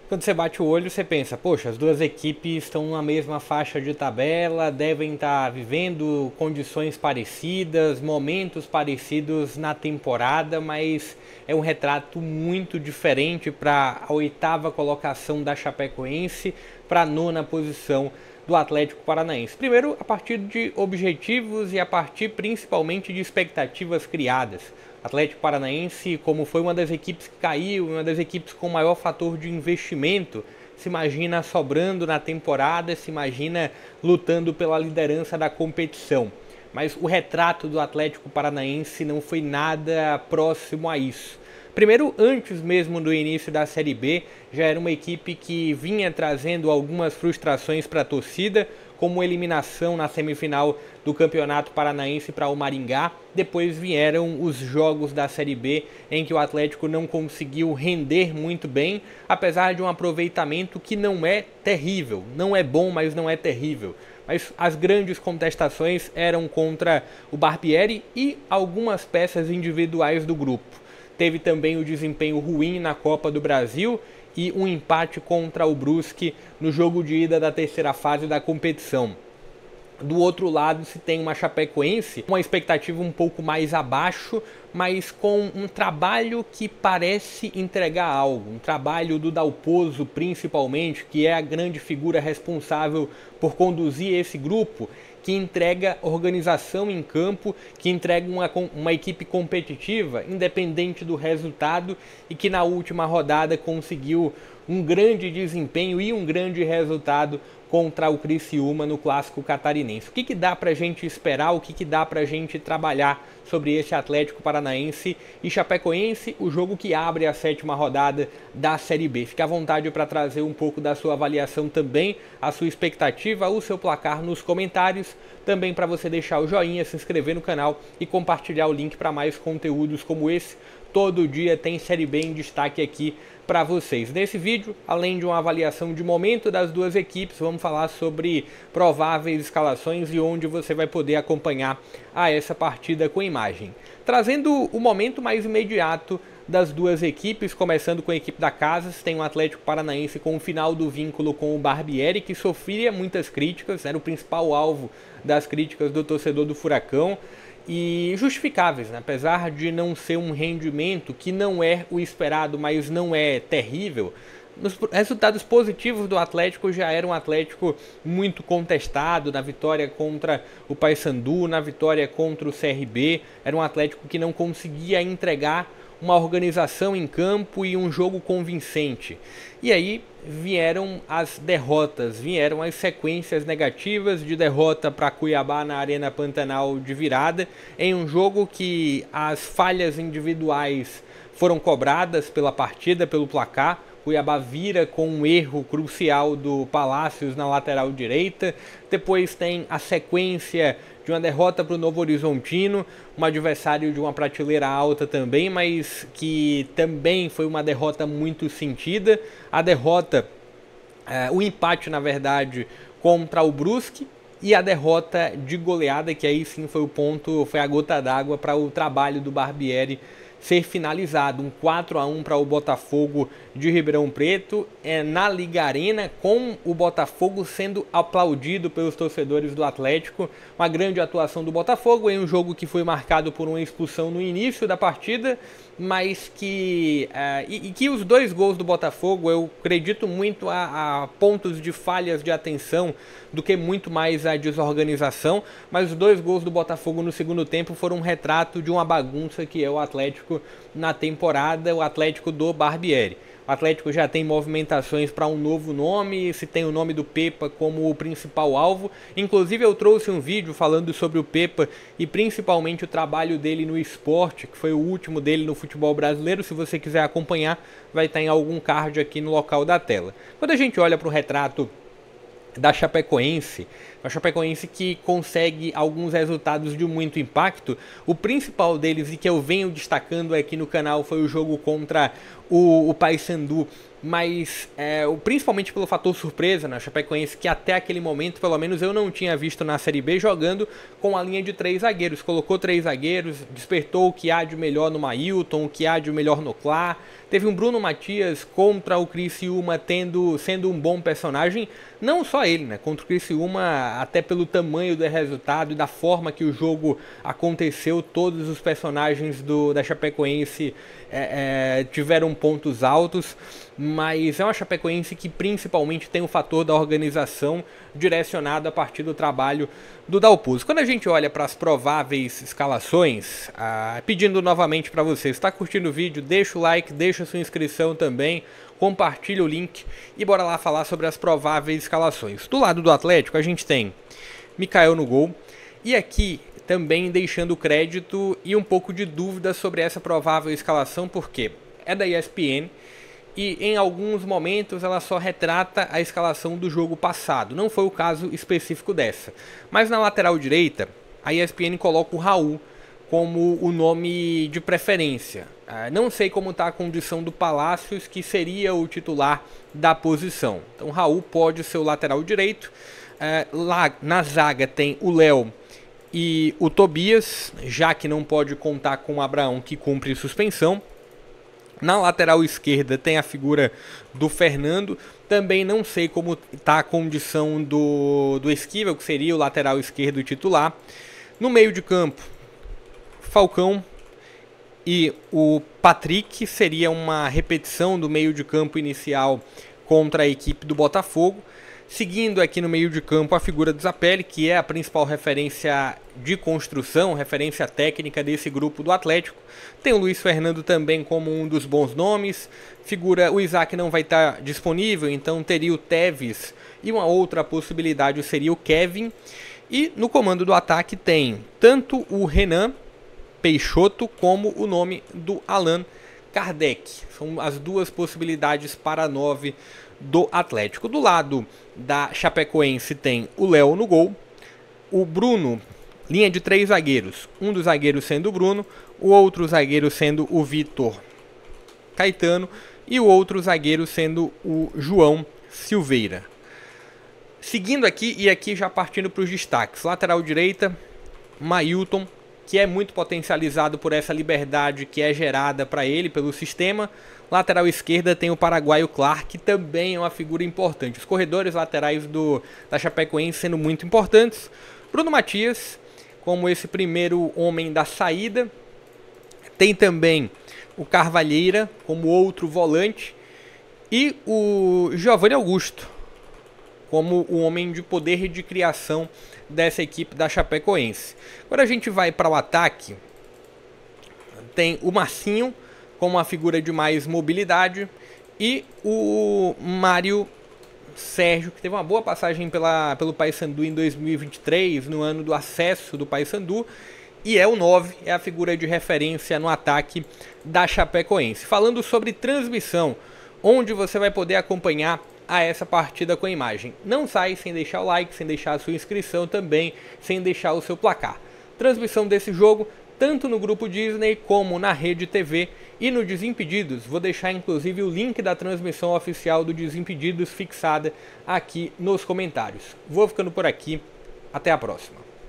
Quando você bate o olho, você pensa, poxa, as duas equipes estão na mesma faixa de tabela, devem estar vivendo condições parecidas, momentos parecidos na temporada, mas é um retrato muito diferente para a oitava colocação da Chapecoense, para a nona posição do Atlético Paranaense. Primeiro, a partir de objetivos e a partir principalmente de expectativas criadas. Atlético Paranaense, como foi uma das equipes que caiu, uma das equipes com maior fator de investimento, se imagina sobrando na temporada, se imagina lutando pela liderança da competição. Mas o retrato do Atlético Paranaense não foi nada próximo a isso. Primeiro, antes mesmo do início da Série B, já era uma equipe que vinha trazendo algumas frustrações para a torcida, como eliminação na semifinal do Campeonato Paranaense para o Maringá. Depois vieram os jogos da Série B em que o Atlético não conseguiu render muito bem, apesar de um aproveitamento que não é terrível. Não é bom, mas não é terrível. Mas as grandes contestações eram contra o Barbieri e algumas peças individuais do grupo. Teve também o desempenho ruim na Copa do Brasil e um empate contra o Brusque no jogo de ida da terceira fase da competição. Do outro lado se tem uma Chapecoense com uma expectativa um pouco mais abaixo, mas com um trabalho que parece entregar algo. Um trabalho do Dalpozo principalmente, que é a grande figura responsável por conduzir esse grupo, que entrega organização em campo, que entrega uma equipe competitiva, independente do resultado, e que na última rodada conseguiu um grande desempenho e um grande resultado contra o Criciúma no Clássico Catarinense. O que dá pra gente esperar, o que dá pra gente trabalhar sobre esse Atlético Paranaense e Chapecoense, o jogo que abre a sétima rodada da Série B. Fique à vontade para trazer um pouco da sua avaliação também, a sua expectativa, o seu placar nos comentários, também para você deixar o joinha, se inscrever no canal e compartilhar o link para mais conteúdos como esse. Todo dia tem Série B em destaque aqui para vocês. Nesse vídeo, além de uma avaliação de momento das duas equipes, vamos falar sobre prováveis escalações e onde você vai poder acompanhar essa partida com imagem. Trazendo o momento mais imediato das duas equipes, começando com a equipe da casa, tem o Atlético Paranaense com o final do vínculo com o Barbieri, que sofria muitas críticas, era o principal alvo das críticas do torcedor do Furacão, e justificáveis, né? Apesar de não ser um rendimento que não é o esperado, mas não é terrível. Nos resultados positivos do Atlético já era um Atlético muito contestado na vitória contra o Paysandu, na vitória contra o CRB. Era um Atlético que não conseguia entregar uma organização em campo e um jogo convincente. E aí vieram as derrotas, vieram as sequências negativas de derrota para Cuiabá na Arena Pantanal de virada, em um jogo que as falhas individuais foram cobradas pela partida, pelo placar. Cuiabá vira com um erro crucial do Palácios na lateral direita. Depois tem a sequência de uma derrota para o Novo Horizontino, um adversário de uma prateleira alta também, mas que também foi uma derrota muito sentida. A derrota, o empate na verdade, contra o Brusque, e a derrota de goleada, que aí sim foi o ponto, foi a gota d'água para o trabalho do Barbieri ser finalizado. Um 4-1 para o Botafogo de Ribeirão Preto, na Liga Arena, com o Botafogo sendo aplaudido pelos torcedores do Atlético. Uma grande atuação do Botafogo em um jogo que foi marcado por uma expulsão no início da partida, mas que que os dois gols do Botafogo, eu acredito muito a pontos de falhas de atenção do que muito mais a desorganização, mas os dois gols do Botafogo no segundo tempo foram um retrato de uma bagunça que é o Atlético na temporada, o Atlético do Barbieri. O Atlético já tem movimentações para um novo nome, se tem o nome do Pepa como o principal alvo. Inclusive eu trouxe um vídeo falando sobre o Pepa e principalmente o trabalho dele no Sport, que foi o último dele no futebol brasileiro. Se você quiser acompanhar, vai estar em algum card aqui no local da tela. Quando a gente olha para o retrato da Chapecoense, a Chapecoense que consegue alguns resultados de muito impacto. O principal deles, e que eu venho destacando aqui no canal, foi o jogo contra o Paysandu mas principalmente pelo fator surpresa na Chapecoense, que até aquele momento, pelo menos eu não tinha visto na Série B, jogando com a linha de 3 zagueiros. Colocou 3 zagueiros, despertou o que há de melhor no Mailton, o que há de melhor no Clá. Teve um Bruno Matias contra o Criciúma sendo um bom personagem, não só ele, né? Contra o Criciúma, até pelo tamanho do resultado e da forma que o jogo aconteceu, todos os personagens da Chapecoense tiveram pontos altos, mas é uma Chapecoense que principalmente tem o fator da organização direcionado a partir do trabalho do Dalpozo. Quando a gente olha para as prováveis escalações, pedindo novamente para você, está curtindo o vídeo, deixa o like, deixa a sua inscrição também, compartilha o link e bora lá falar sobre as prováveis escalações. Do lado do Atlético a gente tem Mikael no gol, e aqui também deixando crédito e um pouco de dúvida sobre essa provável escalação, porque é da ESPN e em alguns momentos ela só retrata a escalação do jogo passado. Não foi o caso específico dessa. Mas na lateral direita, a ESPN coloca o Raul como o nome de preferência. Não sei como está a condição do Palácios, que seria o titular da posição. Então Raul pode ser o lateral direito. Lá na zaga tem o Léo e o Tobias, já que não pode contar com o Abraão, que cumpre suspensão. Na lateral esquerda tem a figura do Fernando. Também não sei como está a condição do Esquivel, que seria o lateral esquerdo titular. No meio de campo, Falcão e o Patrick, seria uma repetição do meio de campo inicial contra a equipe do Botafogo. Seguindo aqui no meio de campo a figura do Zapelli, que é a principal referência de construção, referência técnica desse grupo do Atlético. Tem o Luiz Fernando também como um dos bons nomes. O Isaac não vai estar disponível, então teria o Tevez, e uma outra possibilidade seria o Kevin. E no comando do ataque tem tanto o Renan Peixoto como o nome do Allan Kardec. São as duas possibilidades para 9 do Atlético. Do lado da Chapecoense tem o Léo no gol, o Bruno, linha de 3 zagueiros, um dos zagueiros sendo o Bruno, o outro zagueiro sendo o Vitor Caetano e o outro zagueiro sendo o João Silveira. Seguindo aqui, e aqui já partindo para os destaques, lateral direita, Mailton, que é muito potencializado por essa liberdade que é gerada para ele pelo sistema. Lateral esquerda tem o paraguaio Clark, que também é uma figura importante. Os corredores laterais da Chapecoense sendo muito importantes. Bruno Matias, como esse primeiro homem da saída. Tem também o Carvalheira como outro volante. E o Giovanni Augusto como o homem de poder de criação dessa equipe da Chapecoense. Agora a gente vai para o ataque. Tem o Marcinho como uma figura de mais mobilidade e o Mário Sérgio, que teve uma boa passagem pelo Paysandu em 2023, no ano do acesso do Paysandu, e é o 9, é a figura de referência no ataque da Chapecoense. Falando sobre transmissão, onde você vai poder acompanhar essa partida com a imagem. Não sai sem deixar o like, sem deixar a sua inscrição também, sem deixar o seu placar. Transmissão desse jogo, tanto no grupo Disney como na Rede TV e no Desimpedidos. Vou deixar inclusive o link da transmissão oficial do Desimpedidos fixada aqui nos comentários. Vou ficando por aqui, até a próxima.